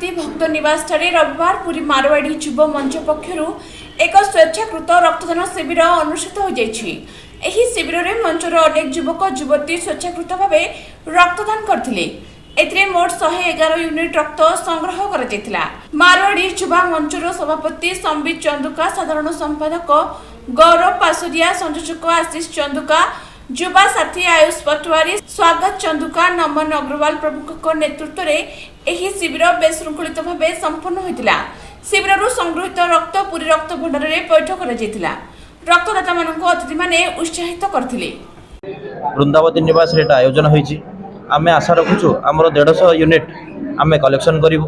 सभापति भक्त निवास रविवार पुरी मारवाड़ी युव मंच पक्षर एक स्वेच्छाकृत रक्तदान शिविर अनुष्ठित हो शिविर में मंचर अनेक युवक युवती स्वेच्छाकृत भाव रक्तदान करथिले। एथिरे मोट 111 यूनिट रक्त संग्रह करा। मारवाड़ी युवा मंचर सभापति संबित चंदुका, साधारण संपादक गौरव पासुरिया, संयोजक आशीष चंदुका, युवा साथी आयुष पटवारी, स्वागत चंदुका, नमन अग्रवाल प्रमुख नेतृत्व में शिविर बेशृंखलित भाव संपन्न होता। शिविर संगृहित रक्त पुरी रक्त भंडार में पैठ कर रक्तदाता मानक अतिथि माने उत्साहित करथिले। वृंदावती निवास आयोजन होती आम आशा रखुचु आमर 150 यूनिट आम कलेक्शन करूँ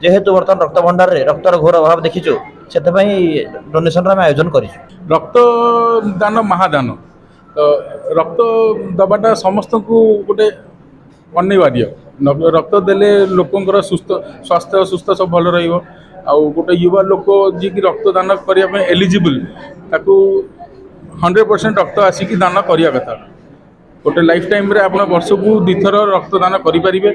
जेहेतु बर्तमान रक्त भंडार रे रक्तर घोर अभाव देखीचु से डोनेशन आम आयोजन कर रक्तदान महादान तो रक्त दबाटा समस्त को गोटे अनिवार्य रक्त देले लोकंर सुस्थ स्वास्थ्य सुस्थ सब भल रहिबो। आउ गोटे युवा लोक जी की रक्तदान करने एलिजिबल ताकू 100% रक्त आसिक दान करिया कथा। गोटे लाइफ टाइम रे आपण वर्ष को 2 थर रक्तदान करें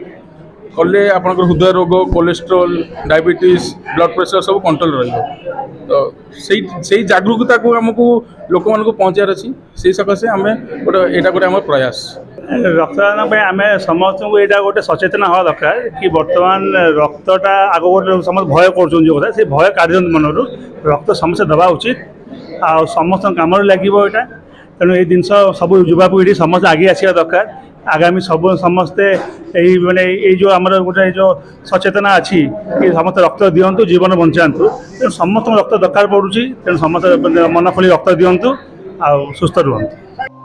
कले आप हृदय रोग कोलेस्ट्रोल डायबिटीज ब्लड प्रेशर सब कंट्रोल रही तो से जागरूकता को आमको लोक मान पहुँचार अच्छी से सकाशे आम गोटे गोटे आम प्रयास रक्तदान आम समस्त को यहाँ गोटे सचेतन हवा दरकार कि बर्तमान रक्तटा आग गोटे समस्त भय कर से भय कार्य मनरू रक्त समस्या दवा उचित आ समस्त कम लगे यहाँ तेणु ये जिनस सब युवापीढ़ी समस्त आगे आसा दरकार। आगामी सब समस्ते यही माने ये जो आमर गोटे जो सचेतना अच्छी कि समस्त रक्त दिंतु जीवन बचातु तेणु समस्त रक्त दरकार पड़ुची तेणु समस्त मन खोली रक्त दिंतु आ सुस्थ रुहतु।